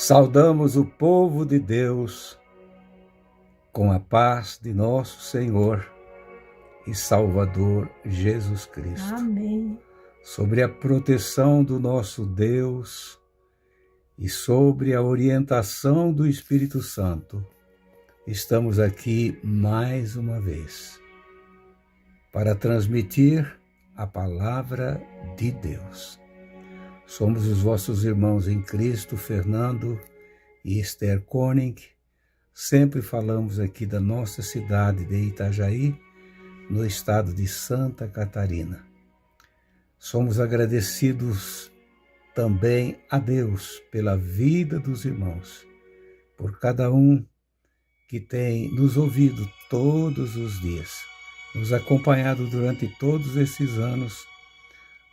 Saudamos o povo de Deus com a paz de nosso Senhor e Salvador Jesus Cristo. Amém. Sobre a proteção do nosso Deus e sobre a orientação do Espírito Santo, estamos aqui mais uma vez para transmitir a palavra de Deus. Somos os vossos irmãos em Cristo, Fernando e Esther Koenig. Sempre falamos aqui da nossa cidade de Itajaí, no estado de Santa Catarina. Somos agradecidos também a Deus pela vida dos irmãos, por cada um que tem nos ouvido todos os dias, nos acompanhado durante todos esses anos,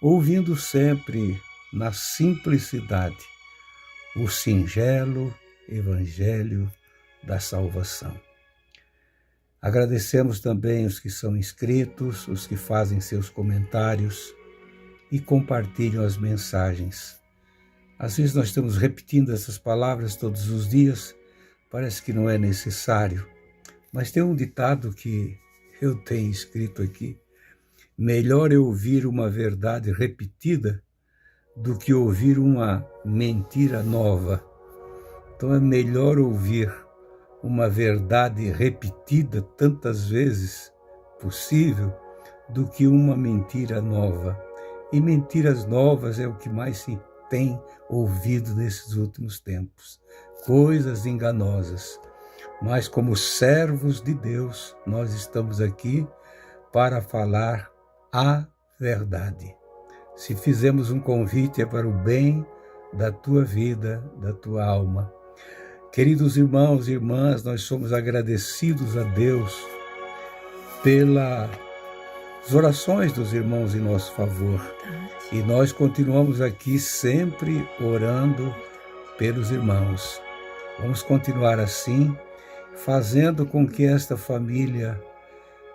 ouvindo sempre na simplicidade o singelo Evangelho da salvação. Agradecemos também os que são inscritos, os que fazem seus comentários e compartilham as mensagens. Às vezes nós estamos repetindo essas palavras todos os dias, parece que não é necessário, mas tem um ditado que eu tenho escrito aqui: melhor é ouvir uma verdade repetida do que ouvir uma mentira nova. Então é melhor ouvir uma verdade repetida tantas vezes possível do que uma mentira nova. E mentiras novas é o que mais se tem ouvido nesses últimos tempos. Coisas enganosas. Mas como servos de Deus, nós estamos aqui para falar a verdade. Se fizemos um convite é para o bem da tua vida, da tua alma. Queridos irmãos e irmãs, nós somos agradecidos a Deus pelas orações dos irmãos em nosso favor. E nós continuamos aqui sempre orando pelos irmãos. Vamos continuar assim, fazendo com que esta família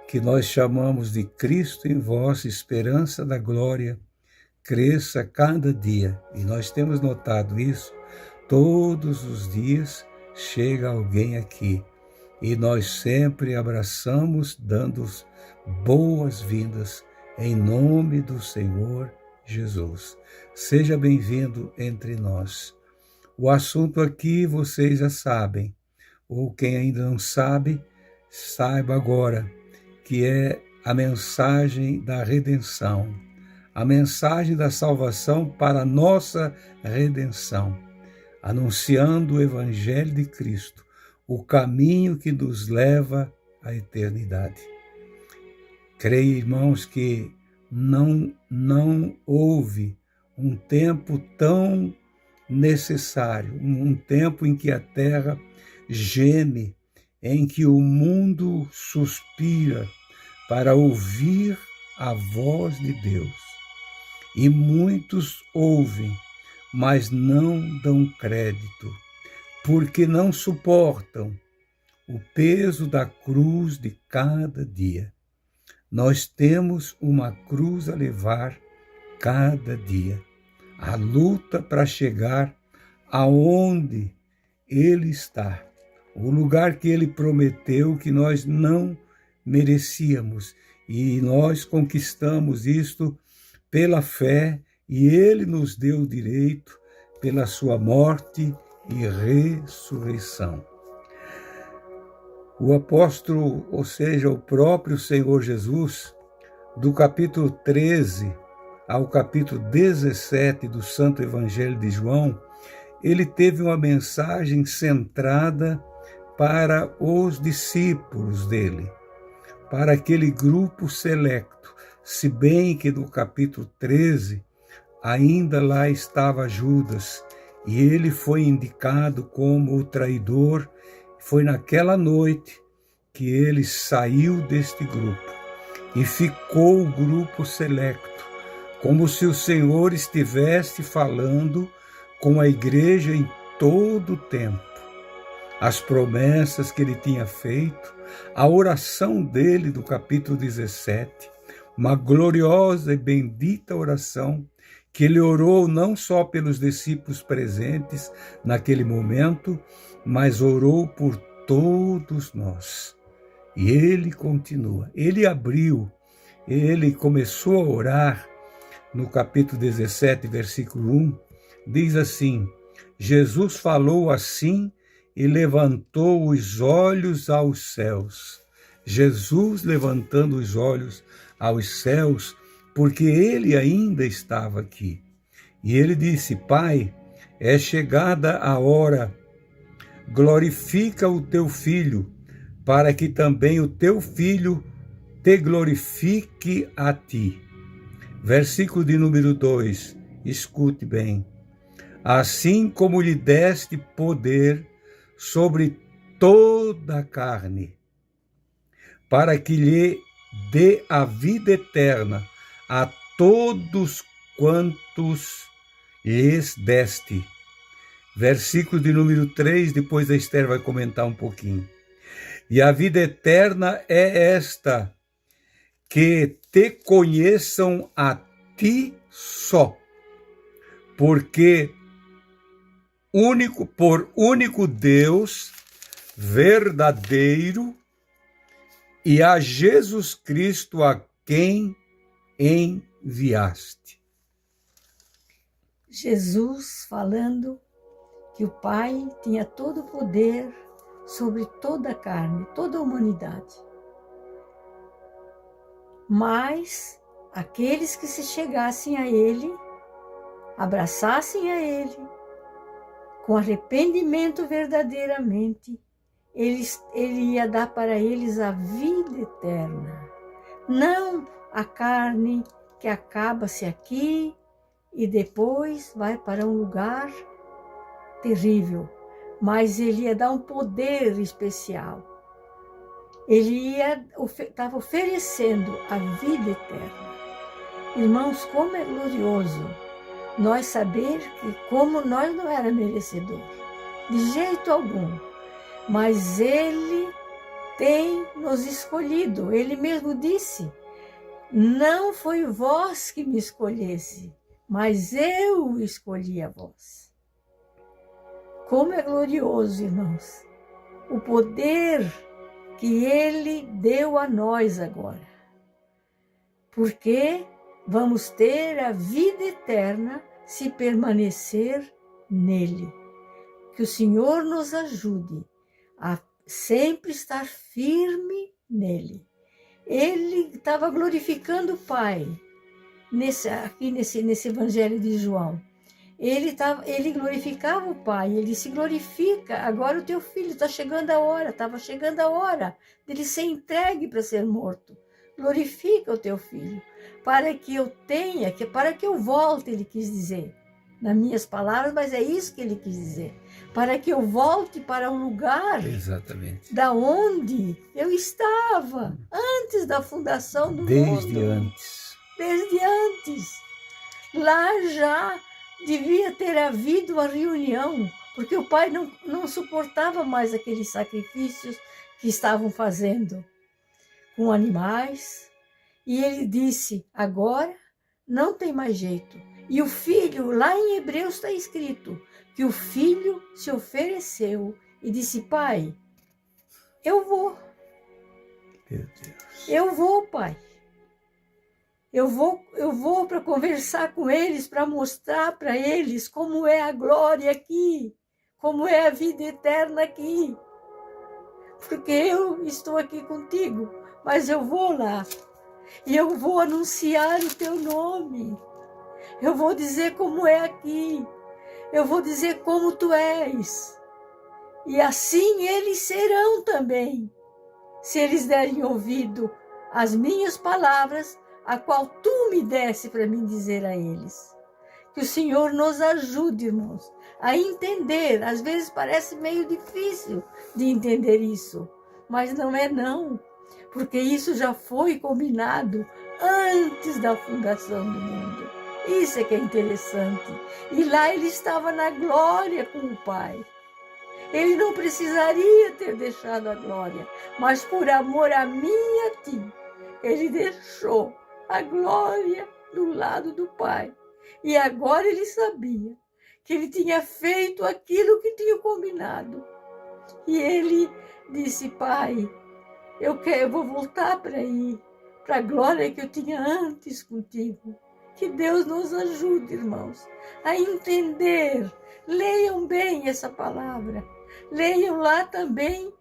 que nós chamamos de Cristo em vós, esperança da glória, cresça cada dia. E nós temos notado isso, todos os dias chega alguém aqui. E nós sempre abraçamos, dando boas-vindas em nome do Senhor Jesus. Seja bem-vindo entre nós. O assunto aqui vocês já sabem, ou quem ainda não sabe, saiba agora, que é a mensagem da redenção. A mensagem da salvação para a nossa redenção, anunciando o Evangelho de Cristo, o caminho que nos leva à eternidade. Creio, irmãos, que não houve um tempo tão necessário, um tempo em que a terra geme, em que o mundo suspira para ouvir a voz de Deus. E muitos ouvem, mas não dão crédito, porque não suportam o peso da cruz de cada dia. Nós temos uma cruz a levar cada dia. A luta para chegar aonde Ele está, o lugar que Ele prometeu que nós não merecíamos. E nós conquistamos isto pela fé, e Ele nos deu o direito pela sua morte e ressurreição. O apóstolo, ou seja, o próprio Senhor Jesus, do capítulo 13 ao capítulo 17 do Santo Evangelho de João, ele teve uma mensagem centrada para os discípulos dele, para aquele grupo selecto, se bem que no capítulo 13 ainda lá estava Judas, e ele foi indicado como o traidor. Foi naquela noite que ele saiu deste grupo e ficou o grupo selecto, como se o Senhor estivesse falando com a igreja em todo o tempo. As promessas que ele tinha feito, a oração dele do capítulo 17, uma gloriosa e bendita oração que ele orou não só pelos discípulos presentes naquele momento, mas orou por todos nós. E ele continua, ele começou a orar no capítulo 17, versículo 1, diz assim: Jesus falou assim e levantou os olhos aos céus. Jesus levantando os olhos aos céus, porque ele ainda estava aqui. E ele disse: Pai, é chegada a hora, glorifica o teu filho, para que também o teu filho te glorifique a ti. Versículo de número 2, escute bem. Assim como lhe deste poder sobre toda a carne, para que lhe dê a vida eterna a todos quantos lhes deste. Versículo de número 3, depois a Esther vai comentar um pouquinho. E a vida eterna é esta, que te conheçam a ti só, porque por único Deus verdadeiro e a Jesus Cristo a quem enviaste. Jesus falando que o Pai tinha todo o poder sobre toda a carne, toda a humanidade. Mas aqueles que se chegassem a Ele, abraçassem a Ele, com arrependimento verdadeiramente, Ele ia dar para eles a vida eterna. Não a carne que acaba-se aqui e depois vai para um lugar terrível, mas Ele ia dar um poder especial. Ele estava oferecendo a vida eterna. Irmãos, como é glorioso nós saber que como nós não era merecedor, de jeito algum, mas Ele tem nos escolhido. Ele mesmo disse: não foi vós que me escolhesse, mas eu escolhi a vós. Como é glorioso, irmãos, o poder que Ele deu a nós agora. Porque vamos ter a vida eterna se permanecer nele. Que o Senhor nos ajude a sempre estar firme nele. Ele estava glorificando o Pai nesse Evangelho de João. Ele glorificava o Pai, ele se glorifica. Agora o teu filho está chegando a hora, estava chegando a hora dele ser entregue para ser morto. Glorifica o teu filho, para que eu tenha, para que eu volte, ele quis dizer. Nas minhas palavras, mas é isso que ele quis dizer. Para que eu volte para um lugar Exatamente. da onde eu estava, antes da fundação do mundo. Desde antes. Lá já devia ter havido a reunião, porque o Pai não suportava mais aqueles sacrifícios que estavam fazendo com animais. E ele disse: agora não tem mais jeito. E o filho, lá em Hebreus está escrito, que o filho se ofereceu e disse: Pai, eu vou. Meu Deus. Eu vou, Pai. Eu vou para conversar com eles, para mostrar para eles como é a glória aqui, como é a vida eterna aqui. Porque eu estou aqui contigo, mas eu vou lá. E eu vou anunciar o teu nome. Eu vou dizer como é aqui. Eu vou dizer como tu és. E assim eles serão também, se eles derem ouvido às minhas palavras, a qual tu me desse para mim dizer a eles. Que o Senhor nos ajude, irmãos, a entender. Às vezes parece meio difícil de entender isso, mas não é não, porque isso já foi combinado antes da fundação do mundo. Isso é que é interessante. E lá ele estava na glória com o Pai. Ele não precisaria ter deixado a glória, mas por amor a mim e a ti, ele deixou a glória do lado do Pai. E agora ele sabia que ele tinha feito aquilo que tinha combinado. E ele disse: Pai, eu vou voltar para aí, para a glória que eu tinha antes contigo. Que Deus nos ajude, irmãos, a entender. Leiam bem essa palavra. Leiam lá também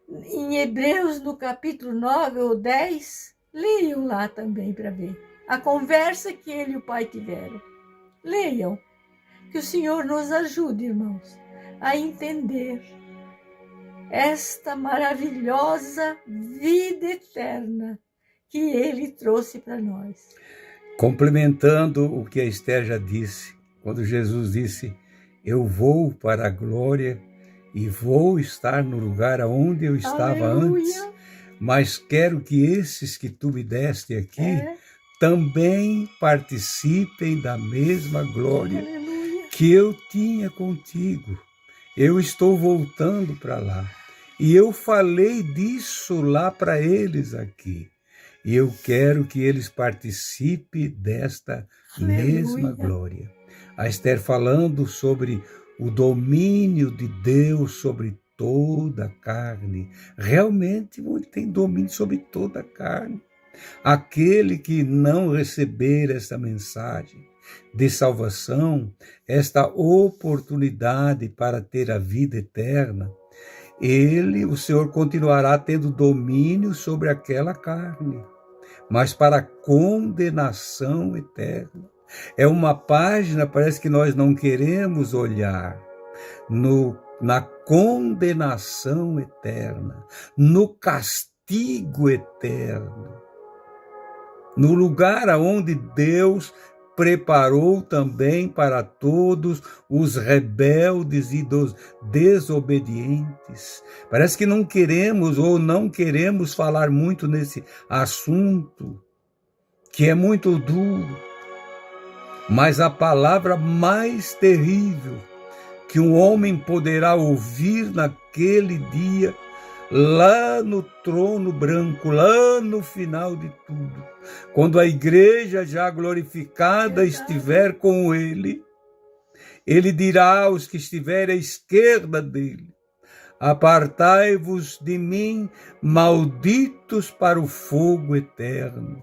em Hebreus, no capítulo 9 ou 10. Leiam lá também para ver a conversa que ele e o pai tiveram. Leiam. Que o Senhor nos ajude, irmãos, a entender esta maravilhosa vida eterna que Ele trouxe para nós. Complementando o que a Esther já disse, quando Jesus disse: eu vou para a glória e vou estar no lugar onde eu estava antes, mas quero que esses que tu me deste aqui também participem da mesma glória que eu tinha contigo. Eu estou voltando para lá. E eu falei disso lá para eles aqui. E eu quero que eles participem desta mesma glória. A Esther falando sobre o domínio de Deus sobre toda a carne. Realmente ele tem domínio sobre toda a carne. Aquele que não receber esta mensagem de salvação, esta oportunidade para ter a vida eterna, o Senhor continuará tendo domínio sobre aquela carne, mas para a condenação eterna. É uma página, parece que nós não queremos olhar, na condenação eterna, no castigo eterno, no lugar aonde Deus preparou também para todos os rebeldes e dos desobedientes. Parece que não queremos falar muito nesse assunto, que é muito duro, mas a palavra mais terrível que um homem poderá ouvir naquele dia, lá no trono branco, lá no final de tudo, quando a igreja já glorificada estiver com ele, ele dirá aos que estiverem à esquerda dele: apartai-vos de mim, malditos, para o fogo eterno,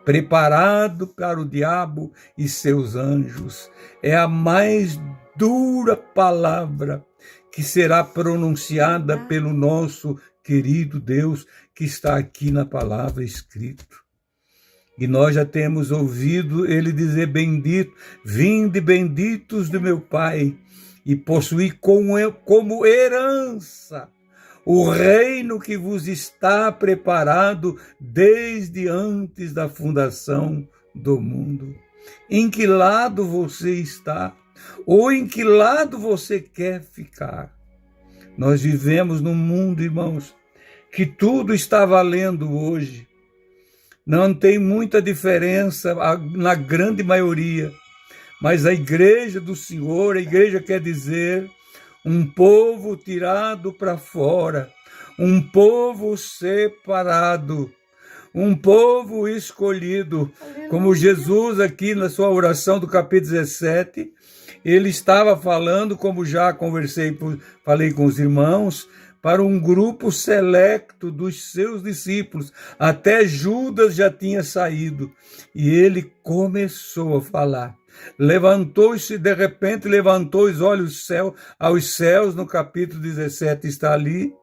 preparado para o diabo e seus anjos. É a mais dura palavra que será pronunciada pelo nosso querido Deus, que está aqui na palavra escrito. E nós já temos ouvido ele dizer: bendito, vinde benditos do meu Pai, e possuí como herança o reino que vos está preparado desde antes da fundação do mundo. Em que lado você está? Ou em que lado você quer ficar? Nós vivemos num mundo, irmãos, que tudo está valendo hoje. Não tem muita diferença na grande maioria, mas a igreja do Senhor, a igreja quer dizer um povo tirado para fora, um povo separado, um povo escolhido. Como Jesus aqui na sua oração do capítulo 17, ele estava falando, como já falei com os irmãos, para um grupo selecto dos seus discípulos. Até Judas já tinha saído. E ele começou a falar. Levantou-se, de repente, levantou os olhos aos céus, no capítulo 17 está ali.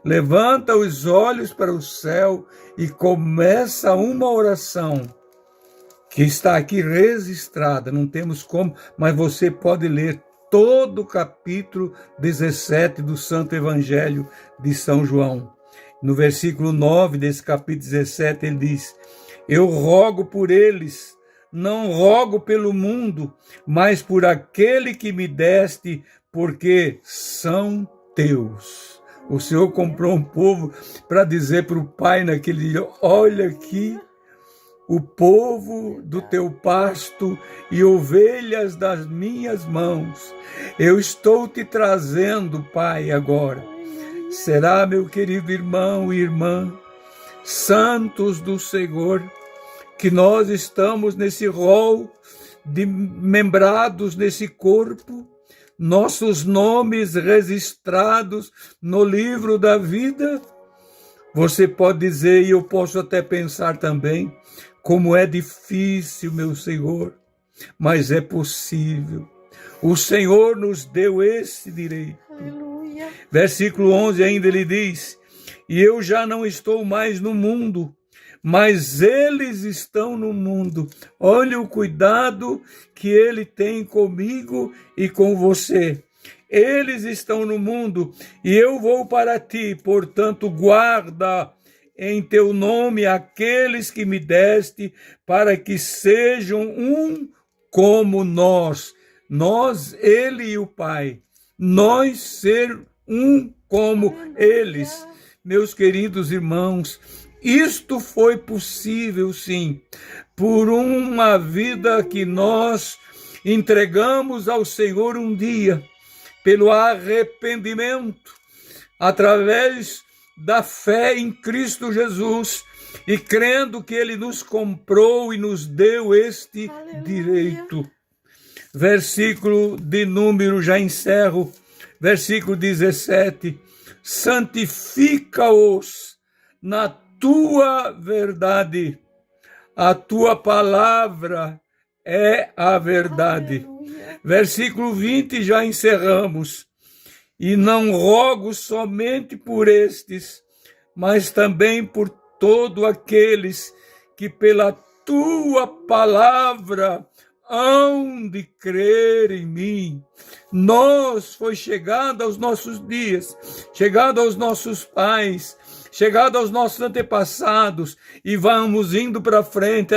Levanta os olhos para o céu e começa uma oração que está aqui registrada, não temos como, mas você pode ler todo o capítulo 17 do Santo Evangelho de São João. No versículo 9 desse capítulo 17, ele diz: eu rogo por eles, não rogo pelo mundo, mas por aquele que me deste, porque são teus. O Senhor comprou um povo para dizer para o Pai naquele dia: olha aqui, o povo do teu pasto e ovelhas das minhas mãos. Eu estou te trazendo, Pai, agora. Será, meu querido irmão e irmã, santos do Senhor, que nós estamos nesse rol membrados nesse corpo, nossos nomes registrados no livro da vida. Você pode dizer, e eu posso até pensar também, como é difícil, meu Senhor, mas é possível. O Senhor nos deu esse direito. Aleluia. Versículo 11 ainda ele diz, e eu já não estou mais no mundo, mas eles estão no mundo. Olha o cuidado que ele tem comigo e com você. Eles estão no mundo e eu vou para ti, portanto, guarda em teu nome aqueles que me deste, para que sejam um como nós. Nós, ele e o Pai. Nós ser um como eles. Meus queridos irmãos, isto foi possível, sim, por uma vida que nós entregamos ao Senhor um dia, pelo arrependimento, através da fé em Cristo Jesus e crendo que Ele nos comprou e nos deu este direito. Versículo de número, já encerro, versículo 17, santifica-os na tua verdade, a tua palavra é a verdade. Aleluia. Versículo 20, já encerramos. E não rogo somente por estes, mas também por todos aqueles que pela tua palavra hão de crer em mim. Nós foi chegado aos nossos dias, chegado aos nossos pais, chegado aos nossos antepassados, e vamos indo para frente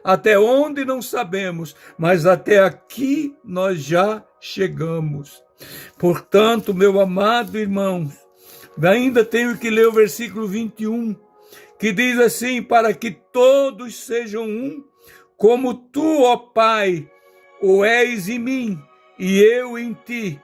até onde não sabemos, mas até aqui nós já chegamos. Portanto, meu amado irmão, ainda tenho que ler o versículo 21, que diz assim, para que todos sejam um, como tu, ó Pai, o és em mim e eu em ti,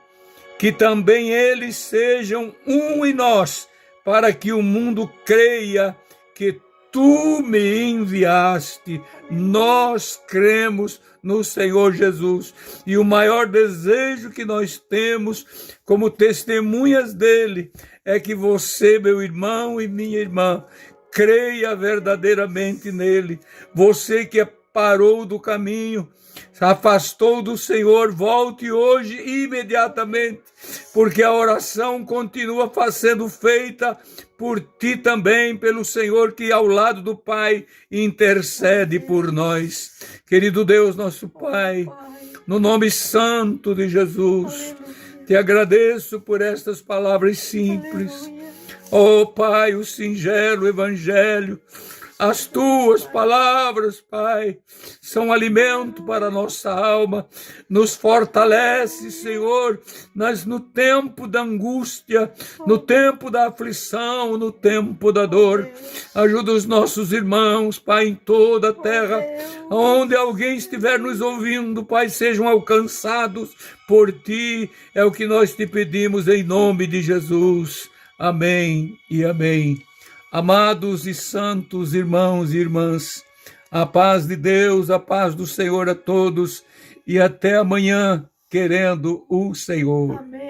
que também eles sejam um em nós, para que o mundo creia que tu me enviaste. Nós cremos no Senhor Jesus. E o maior desejo que nós temos como testemunhas dele é que você, meu irmão e minha irmã, creia verdadeiramente nele. Você que parou do caminho, se afastou do Senhor, volte hoje imediatamente, porque a oração continua sendo feita por ti também, pelo Senhor que ao lado do Pai intercede por nós. Querido Deus, nosso Pai, no nome santo de Jesus, te agradeço por estas palavras simples. Oh Pai, o singelo evangelho, as tuas palavras, Pai, são alimento para a nossa alma, nos fortalece, Senhor, no tempo da angústia, no tempo da aflição, no tempo da dor. Ajuda os nossos irmãos, Pai, em toda a terra, onde alguém estiver nos ouvindo, Pai, sejam alcançados por Ti, é o que nós te pedimos em nome de Jesus. Amém e amém. Amados e santos irmãos e irmãs, a paz de Deus, a paz do Senhor a todos e até amanhã, querendo o Senhor. Amém.